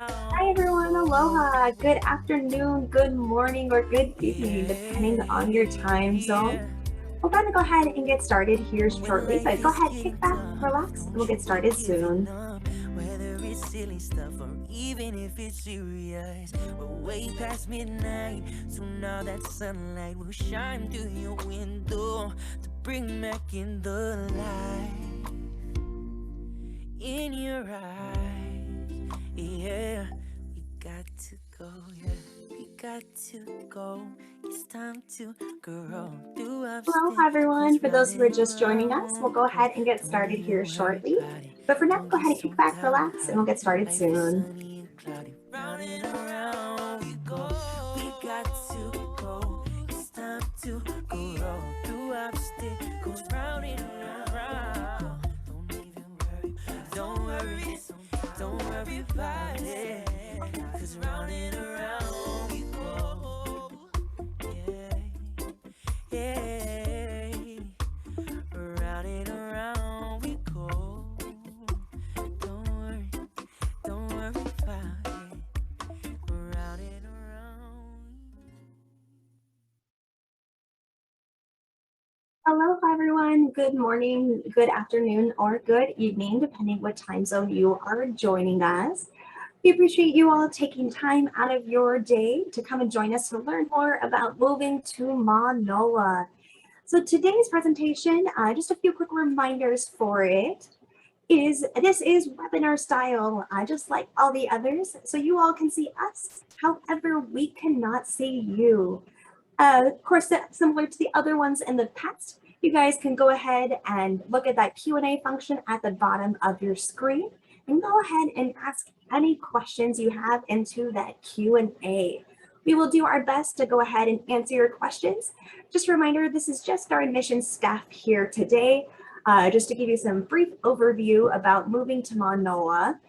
Hi everyone, aloha, good afternoon, good morning, or good evening, depending on your time zone. We're going to go ahead and get started here shortly, but go ahead, kick back, relax, and we'll get started soon. Whether it's silly stuff or even if it's serious, we're way past midnight. So now that sunlight will shine through your window to bring back in the light in your eyes. Yeah, we got to go. Yeah, we got to go. It's time to grow through Aloha everyone, obstacles, for those round who are and just joining us, we'll around we go go. ahead and get Don't started here even worry shortly. about it. But for now, Don't go get ahead and so kick back, down relax, and about we'll it. get started Life is soon. sunny and cloudy. Round and around we go. We got to go. It's time to grow through obstacles. Round and around. Don't even worry. Don't worry. Don't worry about it. Cause round and around we go. Yeah. Yeah. Round and around we go. Don't worry, don't worry about it. Round and around. Aloha everyone, good morning, good afternoon, or good evening, depending what time zone you are joining us. We appreciate you all taking time out of your day to come and join us to learn more about moving to Manoa. So today's presentation, just a few quick reminders for it, is this is webinar style, just like all the others, so you all can see us. However, we cannot see you. Of course, similar to the other ones in the past, you guys can go ahead and look at that Q&A function at the bottom of your screen and go ahead and ask any questions you have into that Q&A. We will do our best to go ahead and answer your questions. Just a reminder, this is just our admissions staff here today, just to give you some brief overview about moving to Manoa.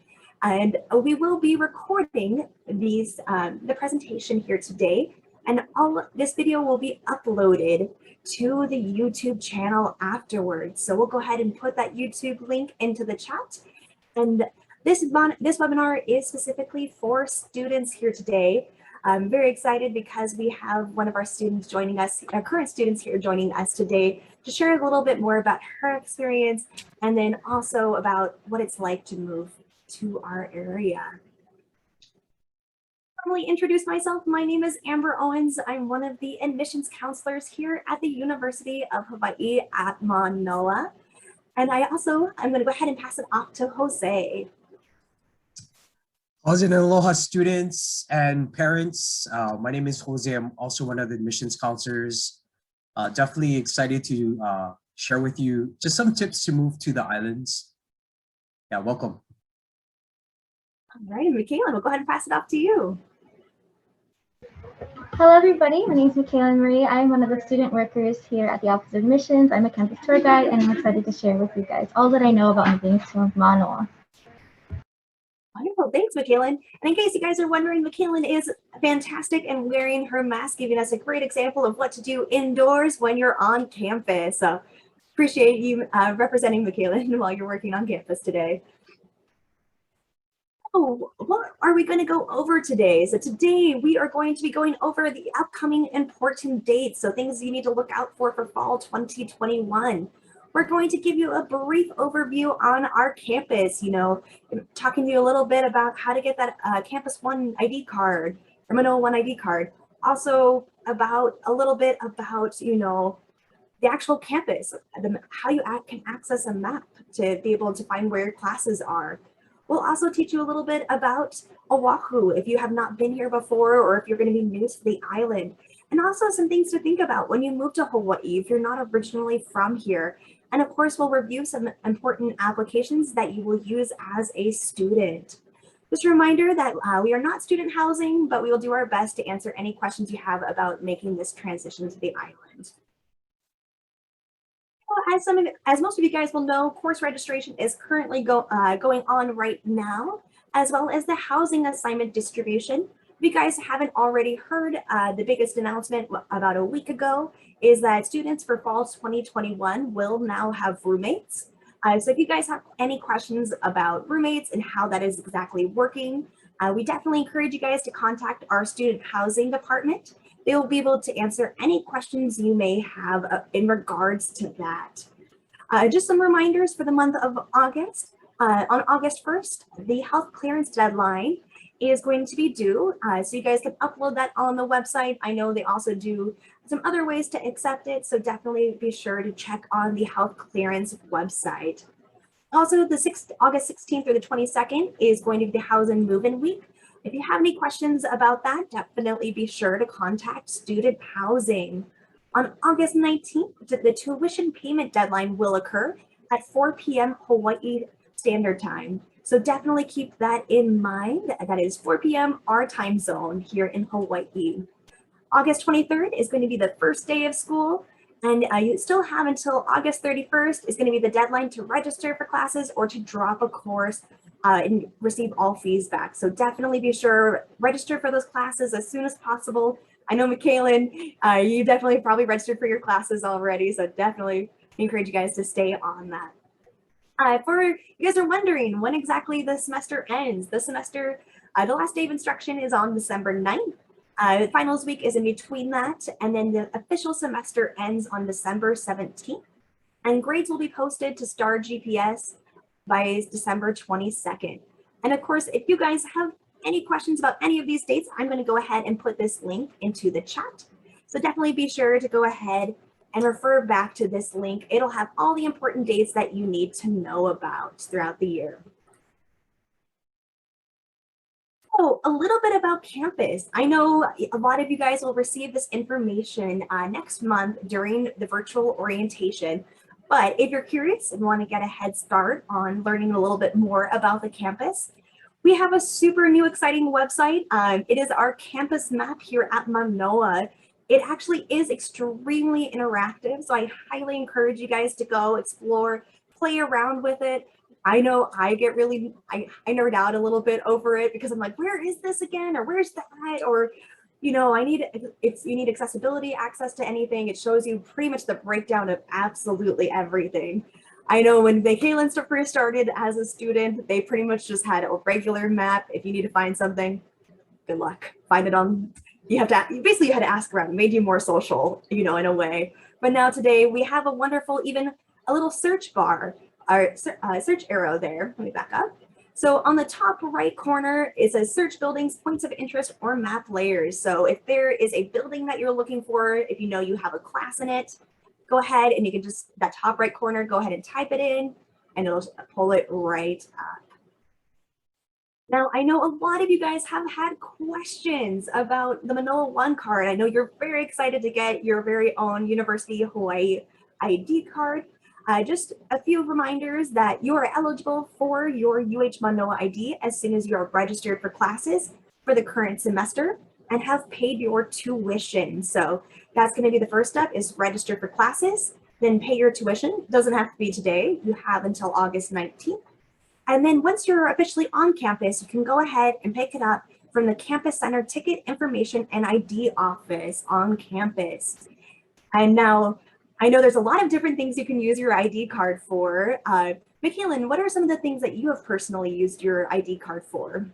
And we will be recording the presentation here today, and all this video will be uploaded to the YouTube channel afterwards. So we'll go ahead and put that YouTube link into the chat. And this webinar is specifically for students here today. I'm very excited because we have one of our students joining us, our current students here joining us today to share a little bit more about her experience and then also about what it's like to move to our area. Formally introduce myself. My name is Amber Owens. I'm one of the admissions counselors here at the University of Hawaii at Manoa. And I'm going to go ahead and pass it off to Jose. How's it, aloha students and parents? My name is Jose. I'm also one of the admissions counselors. Definitely excited to share with you just some tips to move to the islands. Yeah, welcome. All right, Michaela, we'll go ahead and pass it off to you. Hello everybody, my name is Michaela Marie. I'm one of the student workers here at the Office of Admissions. I'm a campus tour guide and I'm excited to share with you guys all that I know about moving to Manoa. Wonderful, thanks, Michaela. And in case you guys are wondering, Michaela is fantastic and wearing her mask, giving us a great example of what to do indoors when you're on campus. So appreciate you representing Michaela while you're working on campus today. Oh, what are we going to go over today? So today we are going to be going over the upcoming important dates. So things you need to look out for fall 2021. We're going to give you a brief overview on our campus, talking to you a little bit about how to get that Campus One ID card, or Manoa One ID card. Also about a little bit about, the actual campus, how you can access a map to be able to find where your classes are. We'll also teach you a little bit about Oahu if you have not been here before or if you're going to be new to the island. And also some things to think about when you move to Hawaii if you're not originally from here. And of course, we'll review some important applications that you will use as a student. Just a reminder that we are not student housing, but we will do our best to answer any questions you have about making this transition to the island. As most of you guys will know, course registration is currently going on right now, as well as the housing assignment distribution. If you guys haven't already heard, the biggest announcement about a week ago is that students for fall 2021 will now have roommates. So if you guys have any questions about roommates and how that is exactly working, We definitely encourage you guys to contact our student housing department. They will be able to answer any questions you may have in regards to that. Just some reminders for the month of August. On August 1st, the health clearance deadline is going to be due. So you guys can upload that on the website. I know they also do some other ways to accept it. So definitely be sure to check on the health clearance website. Also, August 16th through the 22nd is going to be the Housing Move-In Week. If you have any questions about that, definitely be sure to contact Student Housing. On August 19th, the tuition payment deadline will occur at 4 p.m. Hawaii Standard Time. So definitely keep that in mind. That is 4 p.m. our time zone here in Hawaii. August 23rd is going to be the first day of school. And you still have until August 31st is going to be the deadline to register for classes or to drop a course and receive all fees back. So definitely be sure, register for those classes as soon as possible. I know, McKaylin, you definitely probably registered for your classes already. So definitely encourage you guys to stay on that. For you guys are wondering when exactly the semester ends. The semester, the last day of instruction is on December 9th. The finals week is in between that, and then the official semester ends on December 17th, and grades will be posted to Star GPS by December 22nd. And of course, if you guys have any questions about any of these dates, I'm going to go ahead and put this link into the chat. So definitely be sure to go ahead and refer back to this link. It'll have all the important dates that you need to know about throughout the year. So a little bit about campus. I know a lot of you guys will receive this information next month during the virtual orientation. But if you're curious and want to get a head start on learning a little bit more about the campus, we have a super new exciting website. It is our campus map here at Manoa. It actually is extremely interactive. So I highly encourage you guys to go explore, play around with it. I know I get really, I nerd out a little bit over it because I'm like, where is this again? Or where's that? Or, you know, you need accessibility, access to anything. It shows you pretty much the breakdown of absolutely everything. I know when Kaylin first started as a student, they pretty much just had a regular map. If you need to find something, good luck. Find it on, you had to ask around. It made you more social, you know, in a way. But now today we have a wonderful, even a little search bar. Our search arrow there. Let me back up. So on the top right corner, it says search buildings, points of interest, or map layers. So if there is a building that you're looking for, if you know you have a class in it, go ahead and you can just, that top right corner, go ahead and type it in and it'll pull it right up. Now, I know a lot of you guys have had questions about the Manoa One card. I know you're very excited to get your very own University of Hawaii ID card. Just a few reminders that you are eligible for your UH Manoa ID as soon as you are registered for classes for the current semester and have paid your tuition. So that's going to be the first step, is register for classes, then pay your tuition. Doesn't have to be today. You have until August 19th. And then once you're officially on campus, you can go ahead and pick it up from the Campus Center Ticket Information and ID office on campus. And now, I know there's a lot of different things you can use your ID card for. McKaylin, what are some of the things that you have personally used your ID card for?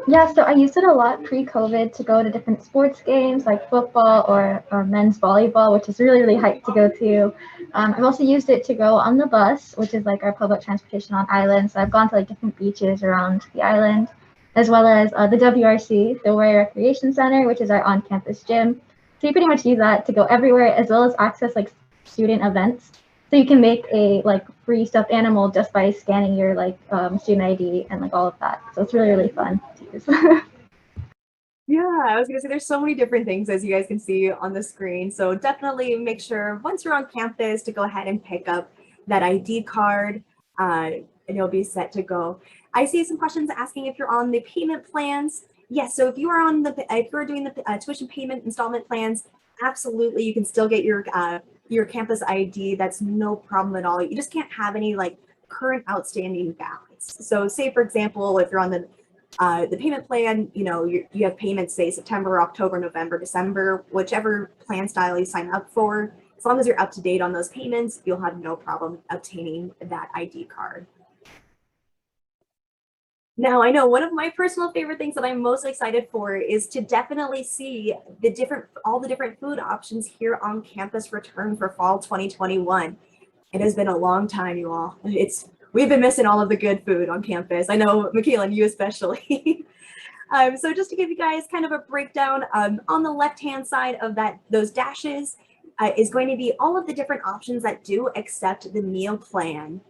Yeah, so I used it a lot pre-COVID to go to different sports games like football or men's volleyball, which is really, really hyped to go to. I've also used it to go on the bus, which is like our public transportation on island. So I've gone to like different beaches around the island, as well as the WRC, the Hawaii Recreation Center, which is our on-campus gym. So you pretty much use that to go everywhere, as well as access like student events. So you can make a like free stuffed animal just by scanning your like student ID and like all of that. So it's really, really fun to use. Yeah, I was gonna say there's so many different things as you guys can see on the screen. So definitely make sure once you're on campus to go ahead and pick up that ID card and you'll be set to go. I see some questions asking if you're on the payment plans. Yes, so if you are doing the tuition payment installment plans, absolutely, you can still get your campus ID. That's no problem at all. You just can't have any like current outstanding balance. So say, for example, if you're on the payment plan, you know, you have payments, say September, October, November, December, whichever plan style you sign up for, as long as you're up to date on those payments, you'll have no problem obtaining that ID card. Now, I know one of my personal favorite things that I'm most excited for is to definitely see all the different food options here on campus return for fall 2021. It has been a long time, you all. We've been missing all of the good food on campus. I know, Michaela, and you especially. So just to give you guys kind of a breakdown, on the left-hand side of those dashes is going to be all of the different options that do accept the meal plan.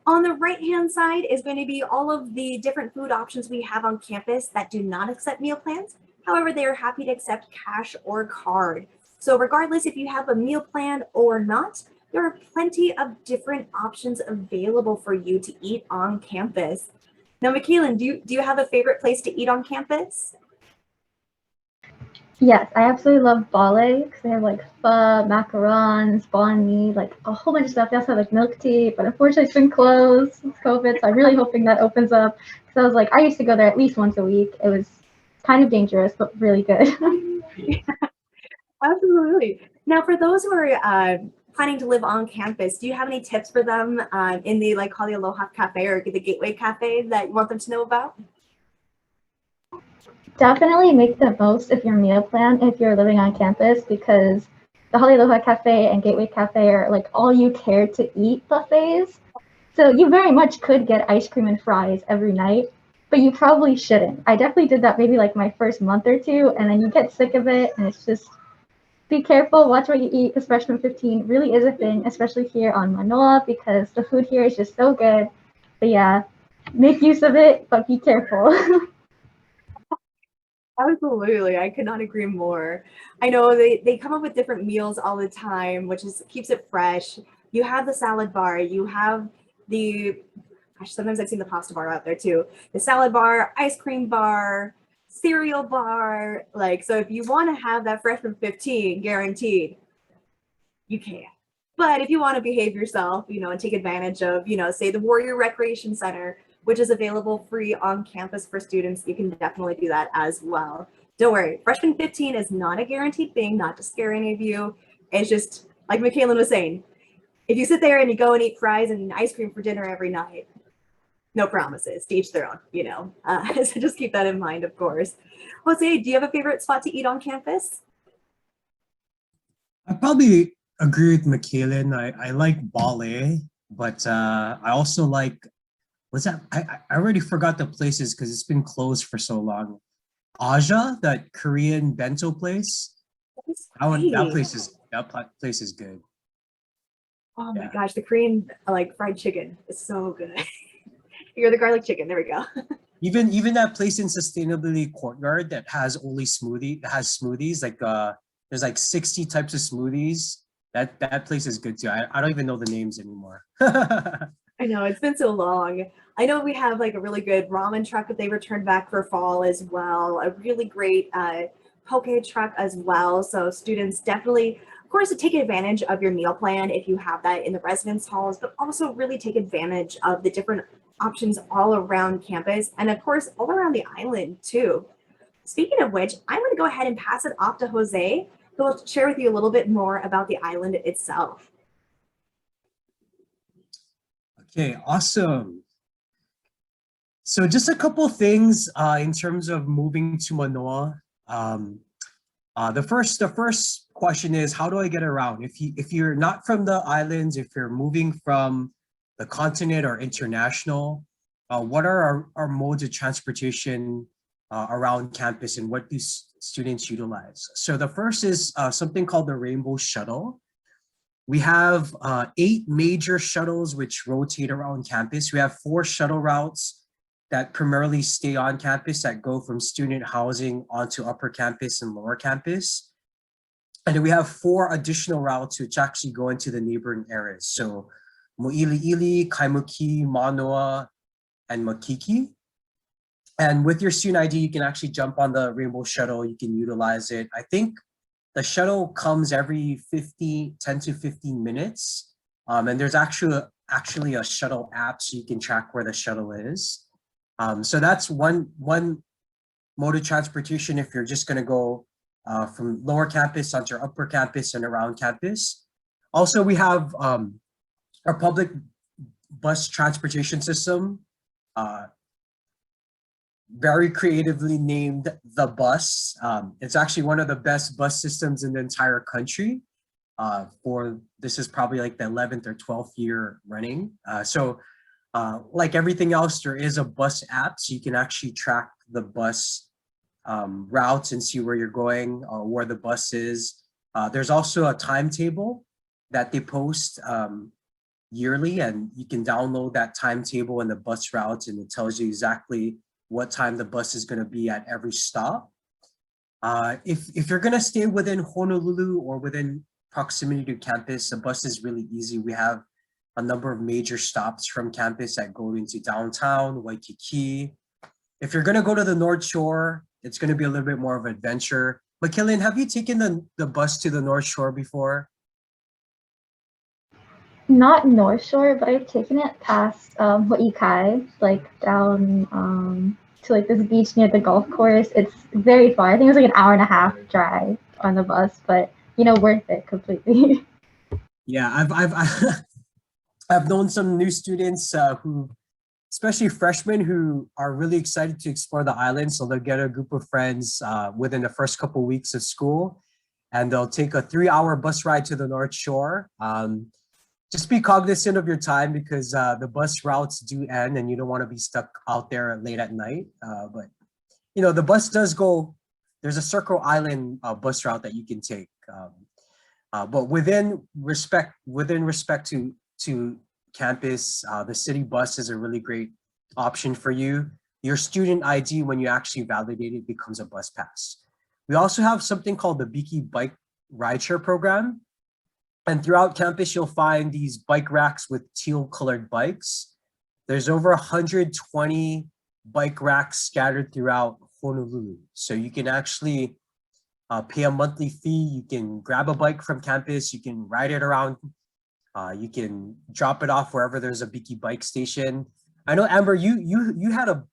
On the right-hand side is going to be all of the different food options we have on campus that do not accept meal plans. However, they are happy to accept cash or card. So regardless if you have a meal plan or not, there are plenty of different options available for you to eat on campus. Now, Michaelan, do you have a favorite place to eat on campus? Yes, I absolutely love Bale because they have like pho, macarons, banh mi, like a whole bunch of stuff. They also have like milk tea, but unfortunately it's been closed since COVID. So I'm really hoping that opens up because I was like, I used to go there at least once a week. It was kind of dangerous, but really good. Absolutely. Now, for those who are planning to live on campus, do you have any tips for them in the like Hali Aloha Cafe or the Gateway Cafe that you want them to know about? Definitely make the most of your meal plan if you're living on campus because the Holly Aloha Cafe and Gateway Cafe are like all you care to eat buffets. So you very much could get ice cream and fries every night, but you probably shouldn't. I definitely did that maybe like my first month or two, and then you get sick of it, and it's just be careful, watch what you eat, because freshman 15 really is a thing, especially here on Manoa, because the food here is just so good. But yeah, make use of it, but be careful. Absolutely. I could not agree more. I know they come up with different meals all the time, which is keeps it fresh. You have the salad bar, you have the gosh, sometimes I've seen the pasta bar out there too. The salad bar, ice cream bar, cereal bar. Like, so if you want to have that freshman 15 guaranteed, you can. But if you want to behave yourself, and take advantage of, say the Warrior Recreation Center, which is available free on campus for students, you can definitely do that as well. Don't worry, freshman 15 is not a guaranteed thing, not to scare any of you. It's just like Michaela was saying, if you sit there and you go and eat fries and ice cream for dinner every night, no promises, to each their own. So just keep that in mind, of course. Jose, do you have a favorite spot to eat on campus? I probably agree with Michaelan. I like Bale, but I also like, what's that? I already forgot the places because it's been closed for so long. Aja, that Korean bento place. That's That great. place is good. Oh my Yeah. gosh, the Korean like fried chicken is so good. You're the garlic chicken. There we go. Even that place in Sustainability Courtyard that has smoothies, like there's like 60 types of smoothies. That place is good too. I don't even know the names anymore. I know it's been so long. I know we have like a really good ramen truck that they returned back for fall as well. A really great poke truck as well. So students definitely, of course, to take advantage of your meal plan if you have that in the residence halls, but also really take advantage of the different options all around campus and of course all around the island too. Speaking of which, I'm going to go ahead and pass it off to Jose, who will share with you a little bit more about the island itself. Okay, awesome. So just a couple things in terms of moving to Manoa. Um, the first question is, how do I get around? If you're not from the islands, if you're moving from the continent or international, what are our modes of transportation around campus, and what do students utilize? So the first is something called the Rainbow Shuttle. We have 8 major shuttles which rotate around campus. We have 4 shuttle routes that primarily stay on campus that go from student housing onto upper campus and lower campus. And then we have 4 additional routes which actually go into the neighboring areas. So Mo'iliili, Kaimuki, Manoa, and Makiki. And with your student ID, you can actually jump on the Rainbow Shuttle. You can utilize it. I think the shuttle comes every 10 to 15 minutes. And there's actually a shuttle app so you can track where the shuttle is. So that's one mode of transportation if you're just going to go from lower campus onto upper campus and around campus. Also, we have our public bus transportation system. very creatively named the bus. It's actually one of the best bus systems in the entire country. This is probably like the 11th or 12th year running. Like everything else, there is a bus app, so you can actually track the bus routes and see where you're going or where the bus is. There's also a timetable that they post yearly, and you can download that timetable and the bus routes, and it tells you exactly what time the bus is going to be at every stop. If you're going to stay within Honolulu or within proximity to campus, the bus is really easy. We have a number of major stops from campus that go into downtown, Waikiki. If you're going to go to the North Shore, it's going to be a little bit more of an adventure. McKillen, have you taken the bus to the North Shore before? Not North Shore, but I've taken it past Hawai'i, like down to like this beach near the golf course. It's very far. I think it was like an hour and a half drive on the bus, but worth it completely. Yeah, I've known some new students who, especially freshmen, who are really excited to explore the island. So they'll get a group of friends within the first couple of weeks of school, and they'll take a 3-hour bus ride to the North Shore. Just be cognizant of your time, because the bus routes do end and you don't want to be stuck out there late at night. But the bus does go, there's a Circle Island bus route that you can take. But within respect to campus, the city bus is a really great option for you. Your student ID, when you actually validate it, becomes a bus pass. We also have something called the Biki Bike Rideshare Program. And throughout campus, you'll find these bike racks with teal colored bikes. There's over 120 bike racks scattered throughout Honolulu. So you can actually pay a monthly fee. You can grab a bike from campus. You can ride it around. You can drop it off wherever there's a Biki bike station. I know, Amber, you had a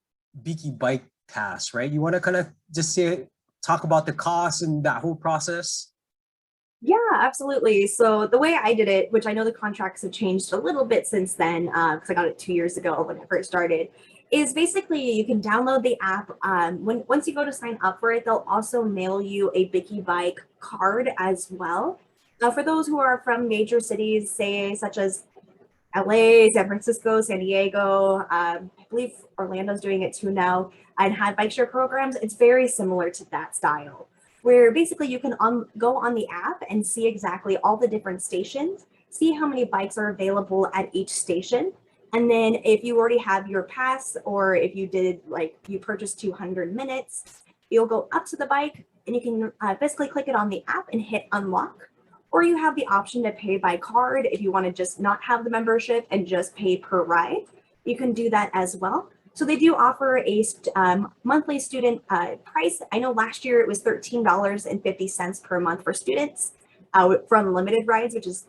Biki bike pass, right? You want to kind of just talk about the cost and that whole process? Yeah, absolutely. So the way I did it, which I know the contracts have changed a little bit since then, because I got it 2 years ago when I first started, is basically you can download the app. Once you go to sign up for it, they'll also mail you a Biki Bike card as well. For those who are from major cities, say such as LA, San Francisco, San Diego, I believe Orlando's doing it too now, and have bike share programs, it's very similar to that style, where basically you can go on the app and see exactly all the different stations, see how many bikes are available at each station. And then if you already have your pass, or if you did, like, you purchased 200 minutes, you'll go up to the bike and you can basically click it on the app and hit unlock. Or you have the option to pay by card if you want to just not have the membership and just pay per ride. You can do that as well. So they do offer a monthly student price. I know last year it was $13.50 per month for students from limited rides, which is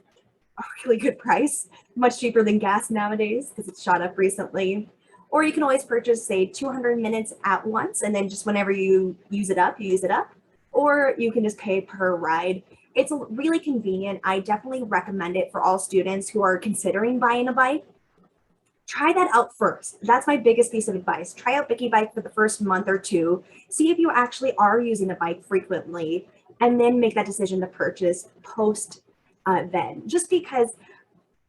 a really good price, much cheaper than gas nowadays because it's shot up recently. Or you can always purchase, say, 200 minutes at once, and then just whenever you use it up, you use it up. Or you can just pay per ride. It's really convenient. I definitely recommend it for all students who are considering buying a bike. Try that out first. That's my biggest piece of advice. Try out Biki Bike for the first month or two. See if you actually are using a bike frequently, and then make that decision to purchase post then. Just because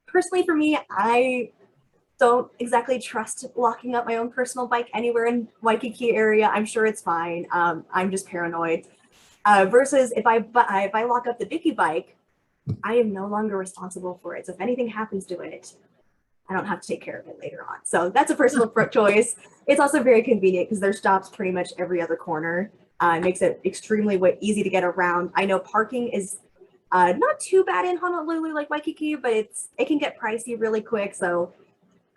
personally for me, I don't exactly trust locking up my own personal bike anywhere in Waikiki area. I'm sure it's fine. I'm just paranoid. Versus if I lock up the Biki Bike, I am no longer responsible for it. So if anything happens to it, I don't have to take care of it later on. So that's a personal choice. It's also very convenient because there's stops pretty much every other corner. It makes it extremely easy to get around. I know parking is not too bad in Honolulu like Waikiki, but it can get pricey really quick. So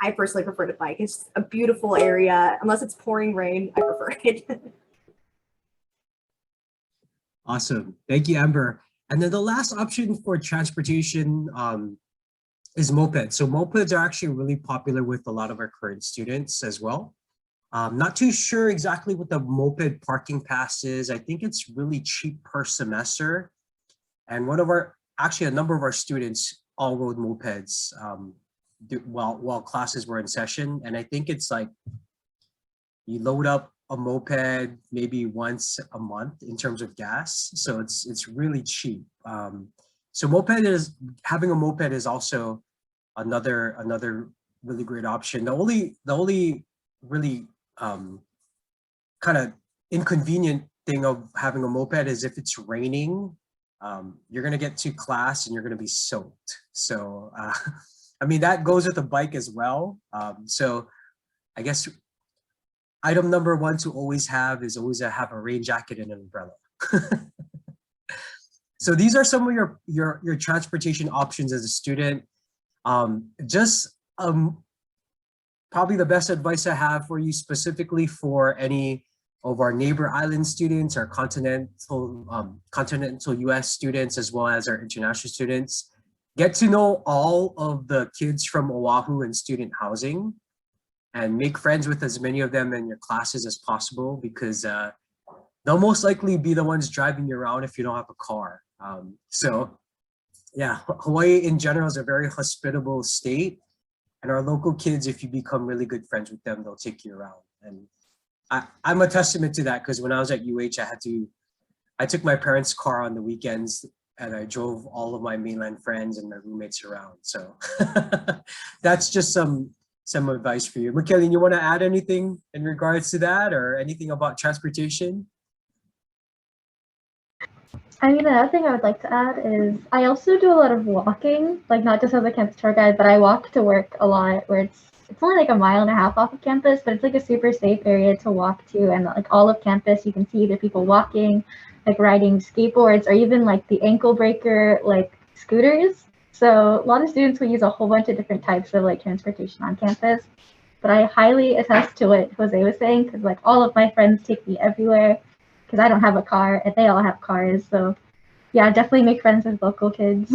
I personally prefer to bike. It's a beautiful area. Unless it's pouring rain, I prefer it. Awesome. Thank you, Amber. And then the last option for transportation is mopeds. So mopeds are actually really popular with a lot of our current students as well. Not too sure exactly what the moped parking pass is. I think it's really cheap per semester. And a number of our students all rode mopeds while classes were in session. And I think it's like, you load up a moped maybe once a month in terms of gas, so it's really cheap. So having a moped is also another really great option. The only really kind of inconvenient thing of having a moped is if it's raining, you're gonna get to class and you're gonna be soaked. So I mean that goes with a bike as well. So I guess item number one to always have is always have a rain jacket and an umbrella. So these are some of your transportation options as a student. Just probably the best advice I have for you specifically for any of our neighbor island students, our continental US students, as well as our international students, get to know all of the kids from Oahu and student housing and make friends with as many of them in your classes as possible, because they'll most likely be the ones driving you around if you don't have a car. So yeah, Hawaii in general is a very hospitable state, and our local kids, if you become really good friends with them, they'll take you around. And I'm a testament to that, because when I was at UH, I took my parents' car on the weekends and I drove all of my mainland friends and my roommates around. So that's just some advice for you. Michaeline, you want to add anything in regards to that or anything about transportation? I mean, another thing I would like to add is I also do a lot of walking, like not just as a campus tour guide, but I walk to work a lot, where it's only like a mile and a half off of campus, but it's like a super safe area to walk to, and like all of campus, you can see either people walking, like riding skateboards, or even like the ankle breaker, like scooters. So a lot of students will use a whole bunch of different types of like transportation on campus, but I highly attest to what Jose was saying, because like all of my friends take me everywhere, because I don't have a car and they all have cars. So yeah, definitely make friends with local kids.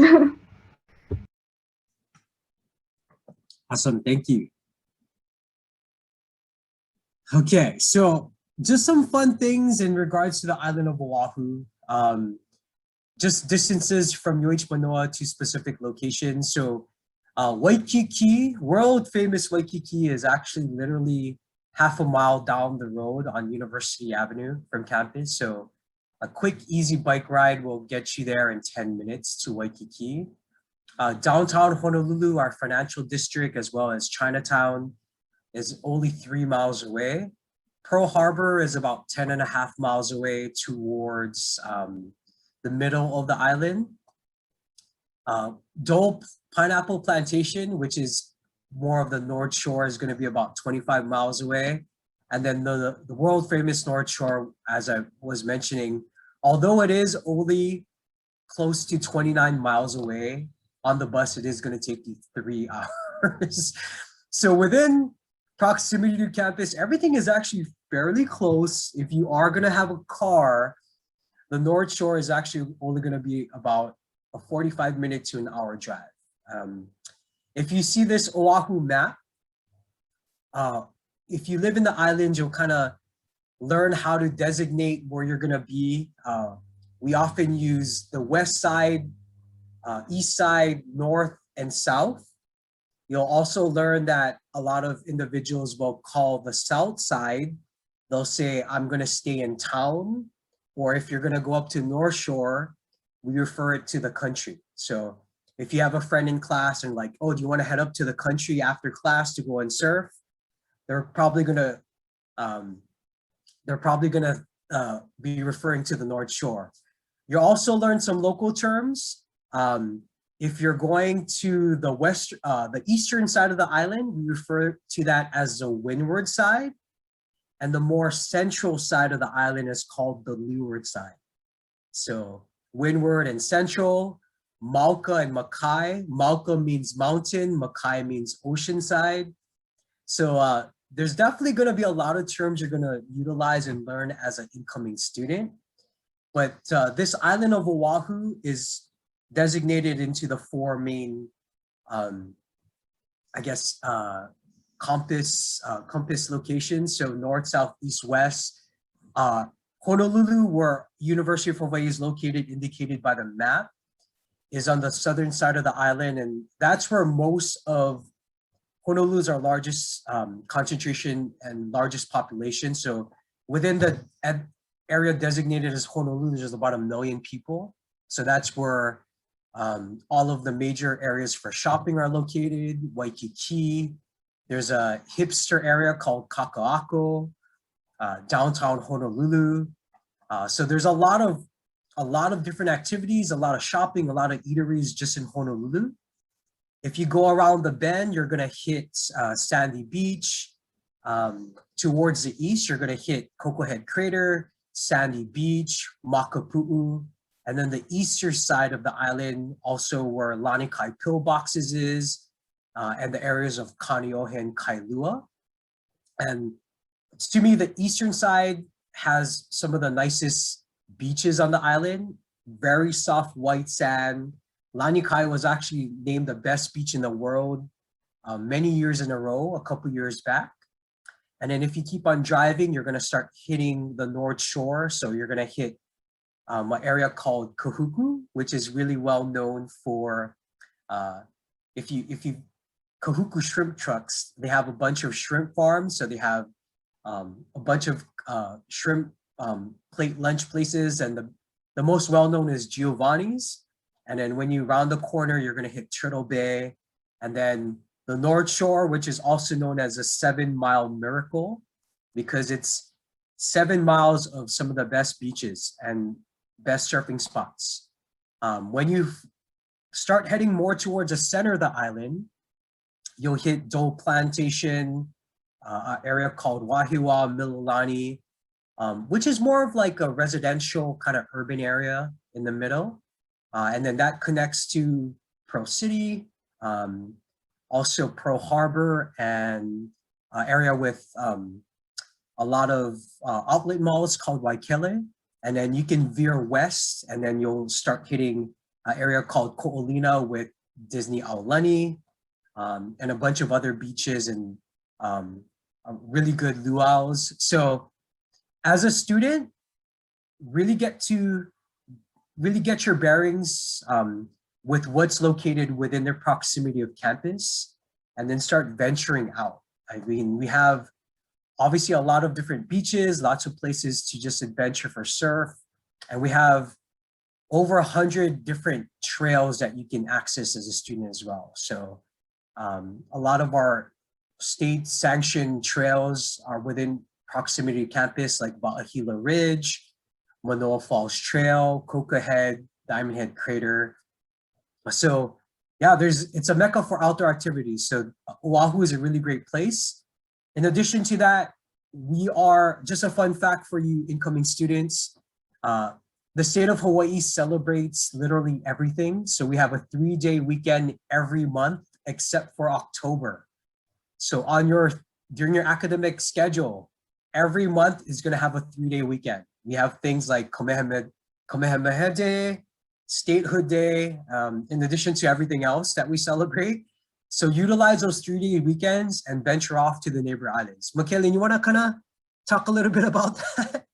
Awesome, thank you. Okay, so just some fun things in regards to the island of Oahu. Just distances from UH Manoa to specific locations. So Waikiki, world famous Waikiki, is actually literally half a mile down the road on University Avenue from campus. So a quick, easy bike ride will get you there in 10 minutes to Waikiki. Downtown Honolulu, our financial district, as well as Chinatown, is only 3 miles away. Pearl Harbor is about 10.5 miles away towards the middle of the island. Dole Pineapple Plantation, which is more of the North Shore, is going to be about 25 miles away. And then the world famous North Shore, as I was mentioning, although it is only close to 29 miles away, on the bus, it is going to take you 3 hours. So within proximity to campus, everything is actually fairly close. If you are going to have a car, the North Shore is actually only going to be about a 45-minute to an hour drive. If you see this Oahu map, if you live in the islands, you'll kind of learn how to designate where you're going to be. We often use the west side, east side, north, and south. You'll also learn that a lot of individuals will call the south side. They'll say, I'm going to stay in town. Or if you're going to go up to North Shore, we refer it to the country. So if you have a friend in class and like, oh, do you want to head up to the country after class to go and surf? They're probably going to be referring to the North Shore. You'll also learn some local terms. If you're going to the eastern side of the island, we refer to that as the windward side. And the more central side of the island is called the leeward side. So windward and central, Mauka and Makai. Mauka means mountain, Makai means ocean side. So there's definitely going to be a lot of terms you're going to utilize and learn as an incoming student. But this island of Oahu is designated into the 4 main, compass locations. So north, south, east, west. Honolulu, where University of Hawaii is located, indicated by the map, is on the southern side of the island, and that's where most of Honolulu's our largest concentration and largest population. So within the area designated as Honolulu, there's about 1 million people. So that's where all of the major areas for shopping are located. Waikiki, there's a hipster area called Kaka'ako, downtown Honolulu. So there's a lot of different activities, a lot of shopping, a lot of eateries just in Honolulu. If you go around the bend, you're gonna hit Sandy Beach. Towards the east, you're gonna hit Koko Head Crater, Sandy Beach, Makapu'u, and then the eastern side of the island, also where Lanikai Pillboxes is, and the areas of Kaneohe and Kailua. And to me, the eastern side has some of the nicest beaches on the island, very soft white sand. Lanikai was actually named the best beach in the world many years in a row, a couple years back. And then if you keep on driving, you're gonna start hitting the North Shore. So you're gonna hit an area called Kahuku, which is really well known for, if you Kahuku shrimp trucks, they have a bunch of shrimp farms. So they have a bunch of shrimp lunch places, and the most well-known is Giovanni's. And then when you round the corner, you're gonna hit Turtle Bay, and then the North Shore, which is also known as a 7-mile miracle, because it's 7 miles of some of the best beaches and best surfing spots. When you start heading more towards the center of the island, you'll hit Dole Plantation, an area called Wahiwa Mililani, which is more of like a residential kind of urban area in the middle. And then that connects to Pearl City, also Pearl Harbor, and an area with a lot of outlet malls called Waikele. And then you can veer west, and then you'll start hitting an area called Ko'olina with Disney Aulani, and a bunch of other beaches and really good luau's. So as a student, really get your bearings with what's located within the proximity of campus, and then start venturing out. I mean, we have obviously a lot of different beaches, lots of places to just adventure for surf. And we have over 100 different trails that you can access as a student as well. So a lot of our state sanctioned trails are within proximity to campus, like Ba'ahila Ridge, Manoa Falls Trail, Coca Head, Diamond Head Crater. So yeah, it's a mecca for outdoor activities. So Oahu is a really great place. In addition to that, we are, just a fun fact for you incoming students, the state of Hawaii celebrates literally everything. So we have a 3-day weekend every month except for October. So during your academic schedule, every month is gonna have a 3-day weekend. We have things like Kamehameha Day, Statehood Day, in addition to everything else that we celebrate. So utilize those 3-day weekends and venture off to the neighbor islands. Michaela, you wanna kind of talk a little bit about that?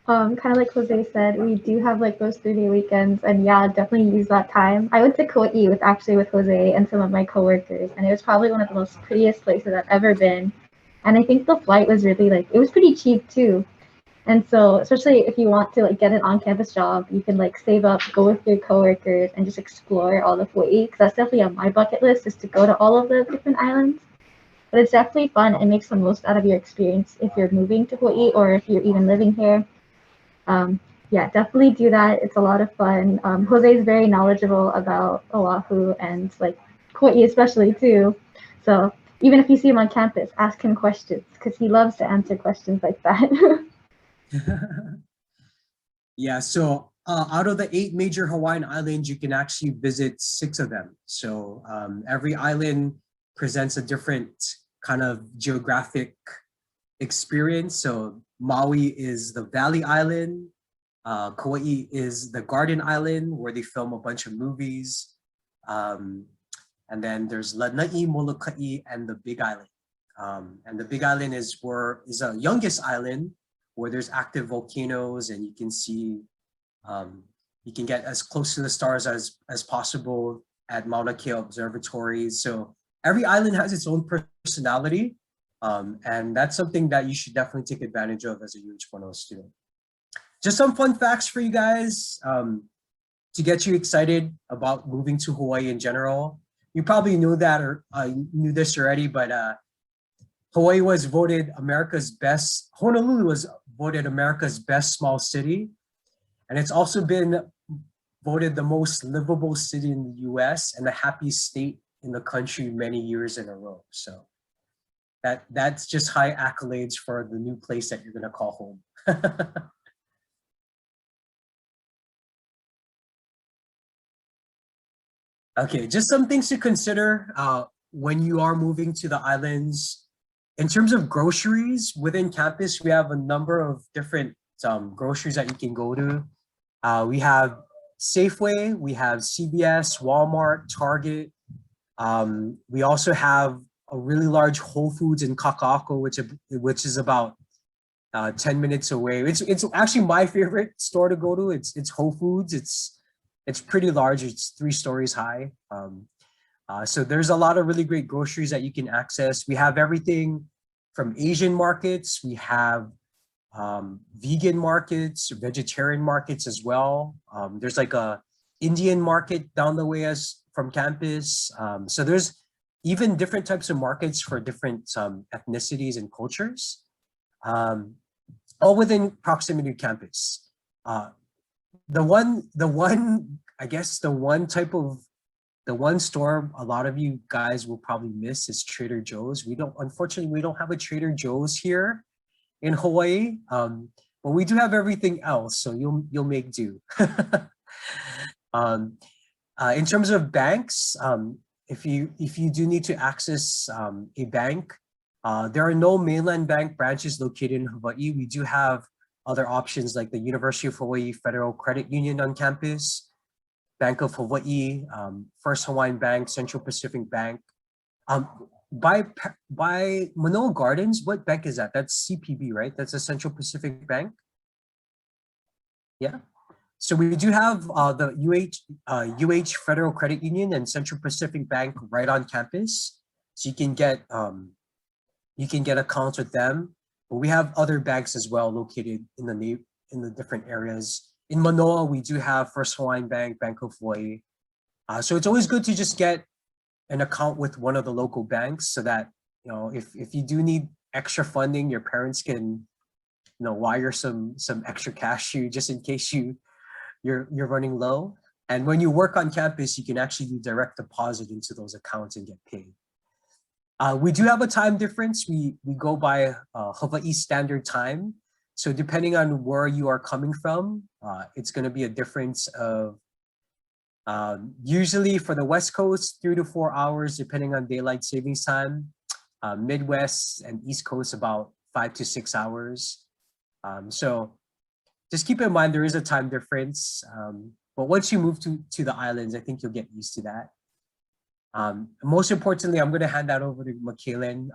Kind of like Jose said, we do have like those 3-day weekends, and yeah, definitely use that time. I went to Kauai with Jose and some of my coworkers, and it was probably one of the most prettiest places I've ever been. And I think the flight was really it was pretty cheap too. And so, especially if you want to get an on-campus job, you can save up, go with your coworkers, and just explore all of Hawaii. Because that's definitely on my bucket list, is to go to all of the different islands. But it's definitely fun and makes the most out of your experience if you're moving to Hawaii or if you're even living here. Yeah, definitely do that. It's a lot of fun. Jose is very knowledgeable about Oahu and Kauai especially too. So even if you see him on campus, ask him questions because he loves to answer questions like that. Yeah, so out of the 8 major Hawaiian islands, you can actually visit 6 of them. So every island presents a different kind of geographic experience. So Maui is the Valley Island. Kauai is the Garden Island, where they film a bunch of movies. And then there's Lanai, Molokai, and the Big Island. And the Big Island is the youngest island, where there's active volcanoes, and you can see, you can get as close to the stars as possible at Mauna Kea Observatory. So every island has its own personality. And that's something that you should definitely take advantage of as a UH10 student. Just some fun facts for you guys to get you excited about moving to Hawaii in general. You probably knew that or knew this already, but Hawaii was voted Honolulu was voted America's best small city. And it's also been voted the most livable city in the US and the happiest state in the country many years in a row. So that's just high accolades for the new place that you're gonna call home. Okay, just some things to consider when you are moving to the islands. In terms of groceries, within campus, we have a number of different groceries that you can go to. We have Safeway, we have CVS, Walmart, Target. We also have a really large Whole Foods in Kaka'ako, which is about 10 minutes away. It's actually my favorite store to go to. It's Whole Foods. It's pretty large. It's 3 stories high. So there's a lot of really great groceries that you can access. We have everything from Asian markets. We have vegan markets, vegetarian markets as well. There's like a Indian market down the way from campus. So there's even different types of markets for different ethnicities and cultures, all within proximity to campus. The one store a lot of you guys will probably miss is Trader Joe's. Unfortunately, we don't have a Trader Joe's here in Hawaii, but we do have everything else, so you'll make do. In terms of banks, if you do need to access a bank, there are no mainland bank branches located in Hawaii. We do have other options like the University of Hawaii Federal Credit Union on campus, Bank of Hawaii, First Hawaiian Bank, Central Pacific Bank. By Manoa Gardens, what bank is that? That's CPB, right? That's a Central Pacific Bank. Yeah. So we do have the UH Federal Credit Union and Central Pacific Bank right on campus. So you can get accounts with them. But we have other banks as well located in the different areas. In Manoa, we do have First Hawaiian Bank, Bank of Hawaii. So it's always good to just get an account with one of the local banks so that, if you do need extra funding, your parents can, wire some extra cash to you just in case you're running low. And when you work on campus, you can actually do direct deposit into those accounts and get paid. We do have a time difference. We go by Hawaii Standard Time. So depending on where you are coming from, it's going to be a difference of usually for the West Coast, 3 to 4 hours, depending on daylight savings time. Midwest and East Coast, about 5 to 6 hours. So just keep in mind there is a time difference. But once you move to the islands, I think you'll get used to that. Most importantly, I'm going to hand that over to Michaelan.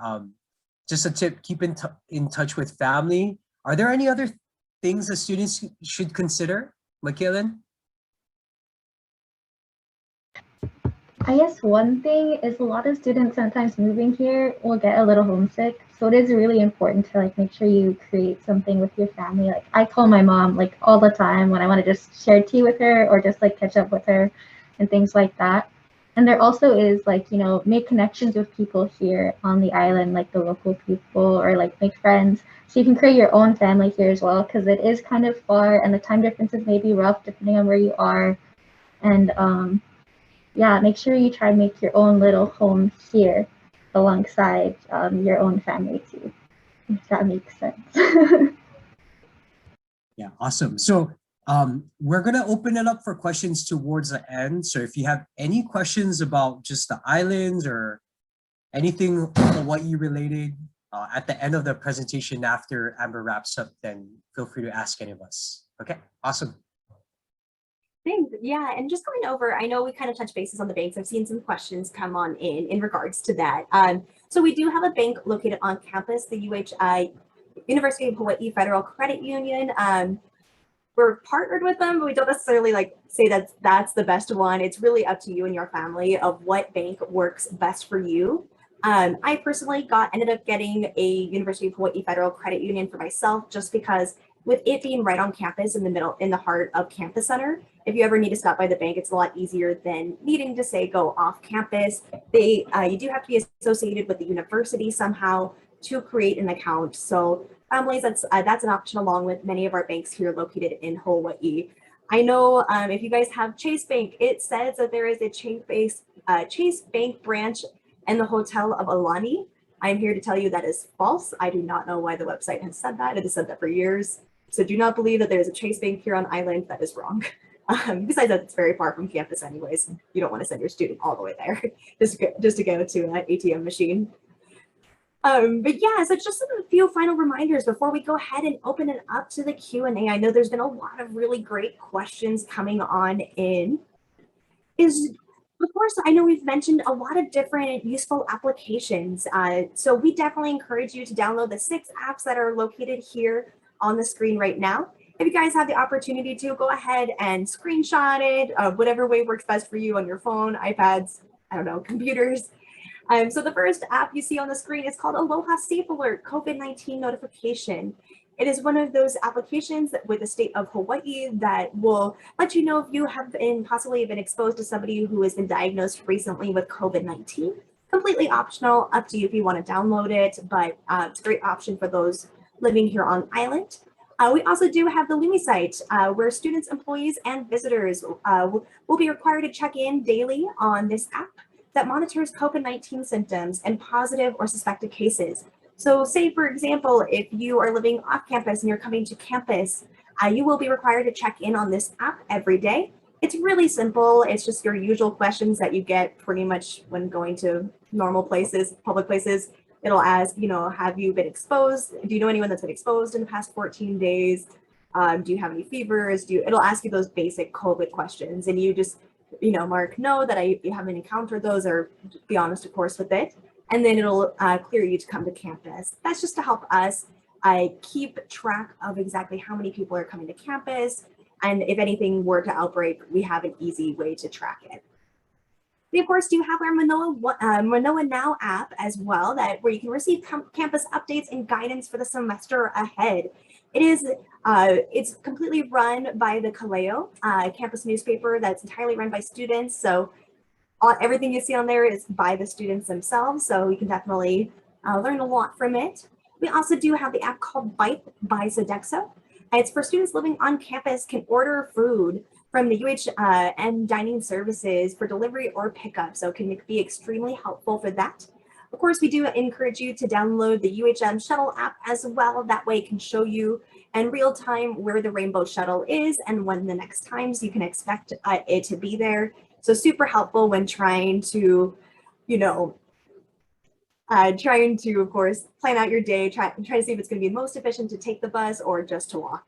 Just a tip, keep in touch with family. Are there any other things that students should consider, Michaelan? I guess one thing is a lot of students sometimes moving here will get a little homesick. So it is really important to make sure you create something with your family. Like I call my mom all the time when I want to just share tea with her or just catch up with her and things like that. And there also is make connections with people here on the island, like the local people, or make friends. So you can create your own family here as well, because it is kind of far and the time differences may be rough depending on where you are. And yeah, make sure you try and make your own little home here alongside your own family too, if that makes sense. Yeah, awesome. So we're going to open it up for questions towards the end. So if you have any questions about just the islands or anything Hawaii related at the end of the presentation after Amber wraps up, then feel free to ask any of us. Okay, awesome. Thanks. Yeah, and just going over, I know we kind of touched bases on the banks. I've seen some questions come on in regards to that. So we do have a bank located on campus, the University of Hawaii Federal Credit Union. We're partnered with them, but we don't necessarily say that's the best one. It's really up to you and your family of what bank works best for you. I personally ended up getting a University of Hawaii Federal Credit Union for myself, just because with it being right on campus in the heart of Campus Center, if you ever need to stop by the bank, it's a lot easier than needing to say go off campus. You do have to be associated with the university somehow to create an account. So families, that's an option along with many of our banks here located in Hawaii. I know if you guys have Chase Bank, it says that there is a Chase Bank branch in the Hotel of Alani. I'm here to tell you that is false. I do not know why the website has said that. It has said that for years. So do not believe that there's a Chase Bank here on island. That is wrong. Besides that, it's very far from campus anyways. You don't want to send your student all the way there just to go to an ATM machine. But yeah, so just a few final reminders before we go ahead and open it up to the Q&A. I know there's been a lot of really great questions coming on in. Of course, I know we've mentioned a lot of different useful applications. So we definitely encourage you to download the 6 apps that are located here on the screen right now. If you guys have the opportunity to, go ahead and screenshot it, whatever way works best for you on your phone, iPads, I don't know, computers. So the first app you see on the screen is called Aloha Safe Alert COVID-19 notification. It is one of those applications with the state of Hawaii that will let you know if you have possibly been exposed to somebody who has been diagnosed recently with COVID-19. Completely optional, up to you if you want to download it, but it's a great option for those living here on island. We also do have the Lumi site, where students, employees, and visitors will be required to check in daily on this app that monitors COVID-19 symptoms and positive or suspected cases. So say, for example, if you are living off campus and you're coming to campus, you will be required to check in on this app every day. It's really simple. It's just your usual questions that you get pretty much when going to normal places, public places. It'll ask, have you been exposed? Do you know anyone that's been exposed in the past 14 days? Do you have any fevers? It'll ask you those basic COVID questions, and you just, mark no, that you haven't encountered those, or be honest, of course, with it. And then it'll clear you to come to campus. That's just to help us keep track of exactly how many people are coming to campus. And if anything were to outbreak, we have an easy way to track it. We, of course, do have our Manoa Now app as well, where you can receive campus updates and guidance for the semester ahead. It's completely run by the Kaleo campus newspaper that's entirely run by students. So everything you see on there is by the students themselves, so you can definitely learn a lot from it. We also do have the app called Bite by Sodexo. It's for students living on campus can order food from the UHM dining services for delivery or pickup, so it can be extremely helpful for that. Of course, we do encourage you to download the UHM Shuttle app as well. That way it can show you in real time where the Rainbow Shuttle is and when the next times you can expect it to be there. So super helpful when trying to, of course, plan out your day, try to see if it's going to be most efficient to take the bus or just to walk.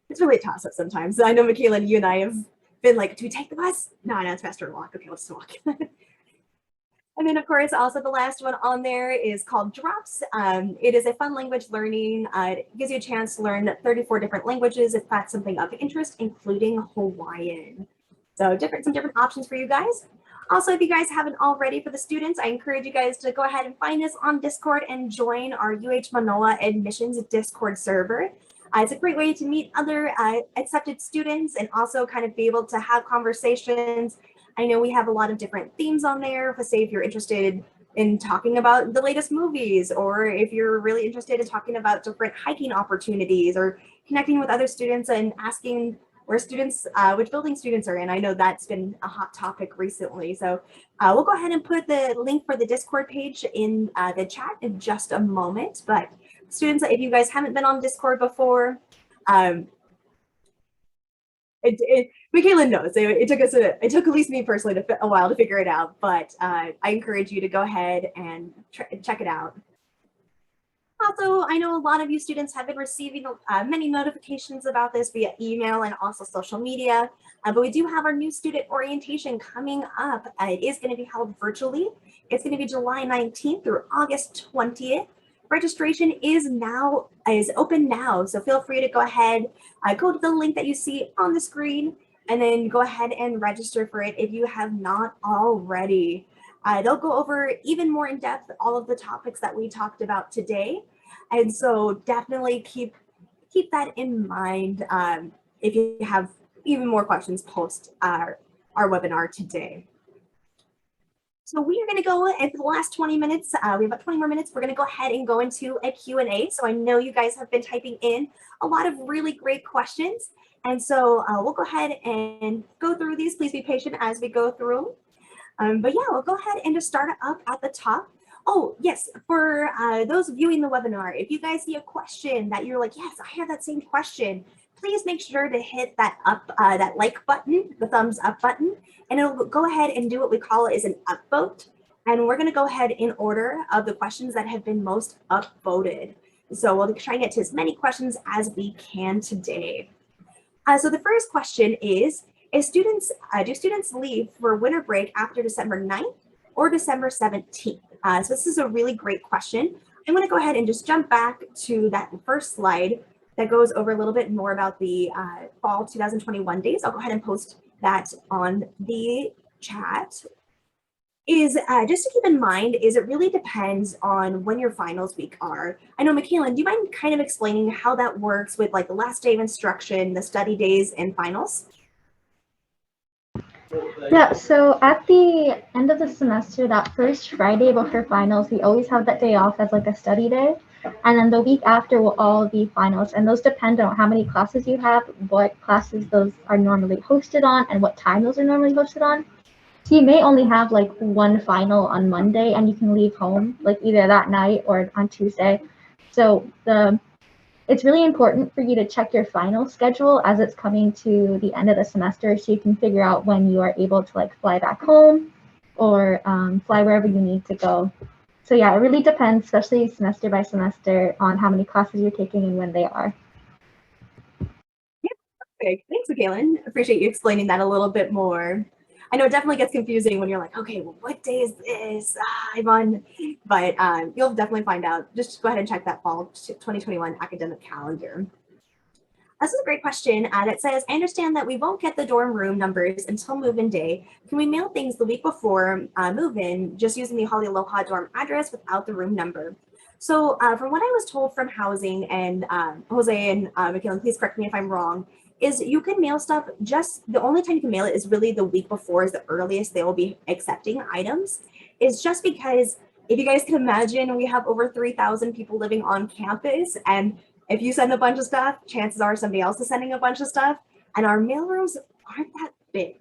It's really a toss-up sometimes. I know, Michaela, you and I have been like, do we take the bus? No, it's faster to walk. Okay, let's walk. And then, of course, also the last one on there is called Drops. It is a fun language learning. It gives you a chance to learn 34 different languages if that's something of interest, including Hawaiian. So some different options for you guys. Also, if you guys haven't already, for the students, I encourage you guys to go ahead and find us on Discord and join our Manoa admissions Discord server. It's a great way to meet other accepted students and also kind of be able to have conversations. I know we have a lot of different themes on there. Say if you're interested in talking about the latest movies, or if you're really interested in talking about different hiking opportunities, or connecting with other students and asking where students, which building students are in. I know that's been a hot topic recently. So we'll go ahead and put the link for the Discord page in the chat in just a moment. But students, if you guys haven't been on Discord before, Michaela knows. It took at least me personally a while to figure it out, but I encourage you to go ahead and check it out. Also, I know a lot of you students have been receiving many notifications about this via email and also social media, but we do have our new student orientation coming up. It is going to be held virtually. It's going to be July 19th through August 20th. Registration is open now, so feel free to go ahead, go to the link that you see on the screen, and then go ahead and register for it if you have not already. They'll go over even more in depth all of the topics that we talked about today. And so definitely keep that in mind if you have even more questions post our webinar today. So we are going to go, and for the last 20 minutes, we have about 20 more minutes, we're going to go ahead and go into a Q&A. So I know you guys have been typing in a lot of really great questions. And so we'll go ahead and go through these. Please be patient as we go through. But yeah, we'll go ahead and just start up at the top. Oh, yes, for those viewing the webinar, if you guys see a question that you're like, yes, I have that same question, please make sure to hit that that like button, the thumbs up button, and it'll go ahead and do what we call is an upvote. And we're going to go ahead in order of the questions that have been most upvoted. So we'll try and get to as many questions as we can today. So the first question is do students leave for winter break after December 9th or December 17th? So this is a really great question. I'm going to go ahead and just jump back to that first slide that goes over a little bit more about the fall 2021 days. I'll go ahead and post that on the chat. Is just to keep in mind is it really depends on when your finals week are. I know, Michaela, do you mind kind of explaining how that works with like the last day of instruction, the study days, and finals? Yeah, so at the end of the semester, that first Friday before finals, we always have that day off as like a study day. And then the week after will all be finals. And those depend on how many classes you have, what classes those are normally hosted on, and what time those are normally hosted on. So you may only have like one final on Monday and you can leave home like either that night or on Tuesday. So it's really important for you to check your final schedule as it's coming to the end of the semester so you can figure out when you are able to like fly back home or fly wherever you need to go. So yeah, it really depends, especially semester by semester, on how many classes you're taking and when they are. Yeah, perfect. Thanks, Michaela. Appreciate you explaining that a little bit more. I know it definitely gets confusing when you're like, okay, well, what day is this? I'm on, but you'll definitely find out. Just go ahead and check that fall 2021 academic calendar. This is a great question that says, I understand that we won't get the dorm room numbers until move-in day. Can we mail things the week before move-in just using the Holly Aloha dorm address without the room number? So from what I was told from housing, and Jose and Michaela, please correct me if I'm wrong, is you can mail stuff just the only time you can mail it is really the week before is the earliest they will be accepting items. Is just because if you guys can imagine, we have over 3,000 people living on campus, and if you send a bunch of stuff, chances are somebody else is sending a bunch of stuff, and our mailrooms aren't that big.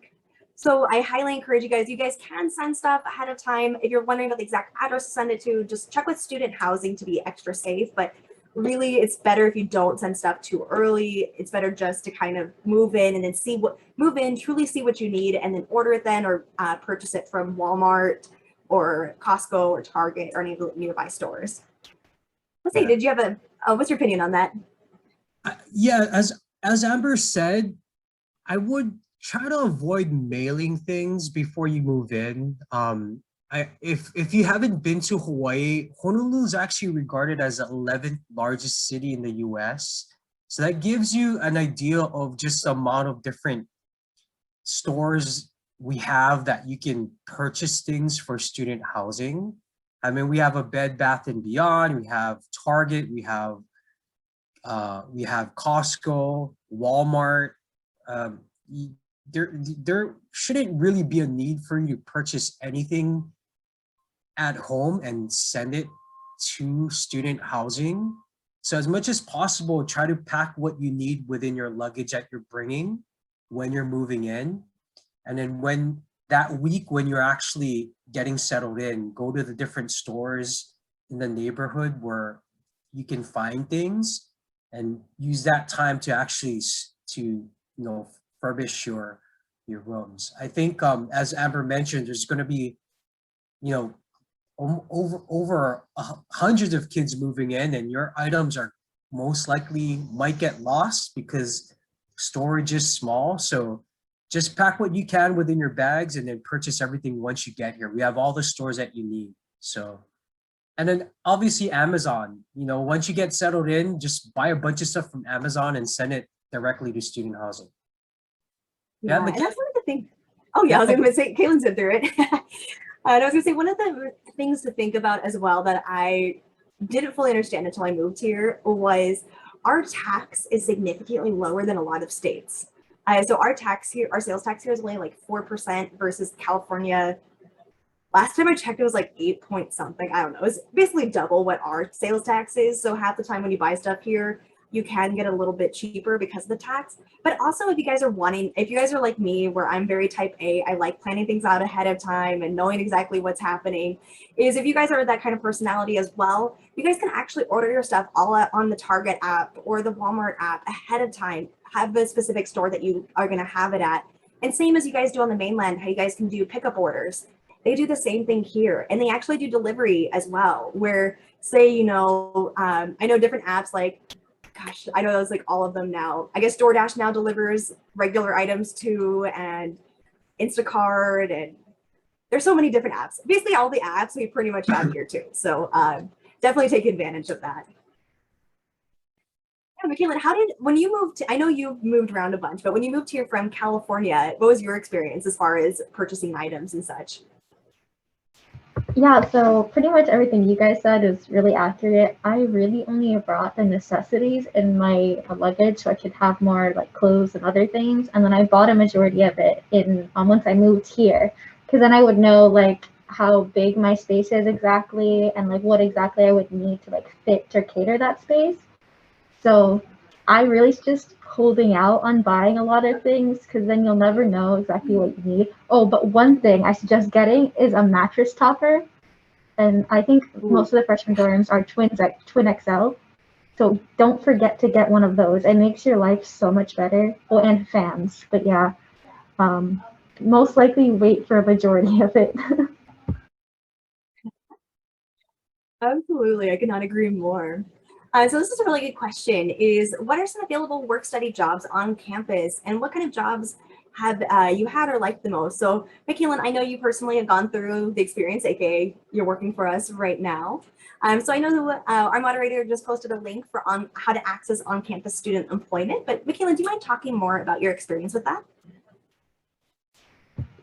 So I highly encourage you guys can send stuff ahead of time. If you're wondering about the exact address to send it to, just check with student housing to be extra safe. But really, it's better if you don't send stuff too early. It's better just to kind of move in and then truly see what you need, and then order it then, or purchase it from Walmart or Costco or Target or any of the nearby stores. Let's see, did you have what's your opinion on that? Yeah, as Amber said, I would try to avoid mailing things before you move in. If you haven't been to Hawaii, Honolulu is actually regarded as the 11th largest city in the US. So that gives you an idea of just the amount of different stores we have that you can purchase things for student housing. I mean, we have a Bed Bath & Beyond, we have Target, we have Costco, Walmart. There shouldn't really be a need for you to purchase anything at home and send it to student housing. So as much as possible, try to pack what you need within your luggage that you're bringing when you're moving in. And then when that week, when you're actually getting settled in, go to the different stores in the neighborhood where you can find things and use that time to actually furbish your rooms. I think as Amber mentioned, there's going to be over hundreds of kids moving in, and your items are most likely might get lost because storage is small. So just pack what you can within your bags and then purchase everything once you get here. We have all the stores that you need. So, and then obviously Amazon, once you get settled in, just buy a bunch of stuff from Amazon and send it directly to student housing. Yeah, and that's one of the things. Oh yeah, I was going to say, Caitlin's been through it. And I was gonna say one of the things to think about as well that I didn't fully understand until I moved here was our tax is significantly lower than a lot of states. So our tax here, our sales tax here is only like 4% versus California. Last time I checked, it was like 8 point something. I don't know. It's basically double what our sales tax is. So half the time when you buy stuff here, you can get a little bit cheaper because of the tax. But also, if you guys are wanting, if you guys are like me, where I'm very type A, I like planning things out ahead of time and knowing exactly what's happening, is if you guys are that kind of personality as well, you guys can actually order your stuff all on the Target app or the Walmart app ahead of time. Have the specific store that you are going to have it at. And same as you guys do on the mainland, how you guys can do pickup orders. They do the same thing here, and they actually do delivery as well. Where say, I know different apps like, gosh, I know those like all of them now. I guess DoorDash now delivers regular items too, and Instacart, and there's so many different apps. Basically, all the apps we pretty much have here too. So definitely take advantage of that. Yeah, Michaela, when you moved I know you've moved around a bunch, but when you moved here from California, what was your experience as far as purchasing items and such? Yeah, so pretty much everything you guys said is really accurate. I really only brought the necessities in my luggage so I could have more like clothes and other things. And then I bought a majority of it in once I moved here, because then I would know like how big my space is exactly and like what exactly I would need to like fit or cater that space. So I really just holding out on buying a lot of things because then you'll never know exactly what you need. Oh, but one thing I suggest getting is a mattress topper. And I think most of the freshman dorms are twin XL. So don't forget to get one of those. It makes your life so much better. Oh, and fans. But yeah, most likely wait for a majority of it. Absolutely, I could not agree more. So this is a really good question, is what are some available work-study jobs on campus, and what kind of jobs have you had or liked the most? So Michaela, I know you personally have gone through the experience, aka you're working for us right now. So I know our moderator just posted a link for on how to access on-campus student employment, but Michaela, do you mind talking more about your experience with that?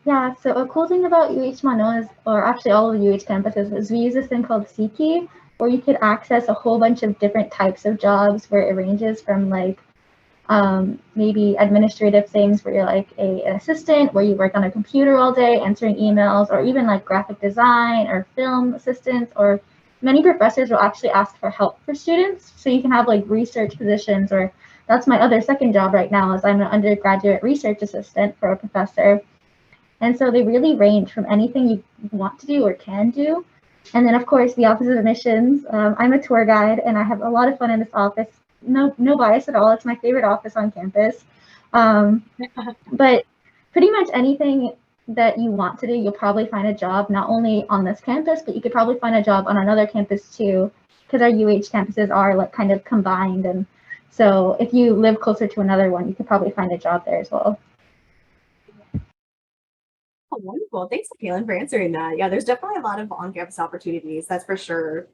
Yeah, so a cool thing about UH Manoa is, or actually all of the UH campuses, is we use this thing called C-Key, where you could access a whole bunch of different types of jobs where it ranges from like maybe administrative things where you're like an assistant, where you work on a computer all day answering emails, or even like graphic design or film assistants, or many professors will actually ask for help for students. So you can have like research positions, or that's my other second job right now is I'm an undergraduate research assistant for a professor. And so they really range from anything you want to do or can do. And then, of course, the Office of Admissions. I'm a tour guide, and I have a lot of fun in this office. No bias at all. It's my favorite office on campus. But pretty much anything that you want to do, you'll probably find a job not only on this campus, but you could probably find a job on another campus too, because our UH campuses are like kind of combined. And so if you live closer to another one, you could probably find a job there as well. Oh, wonderful. Thanks, Kaylin, for answering that. Yeah, there's definitely a lot of on-campus opportunities, that's for sure.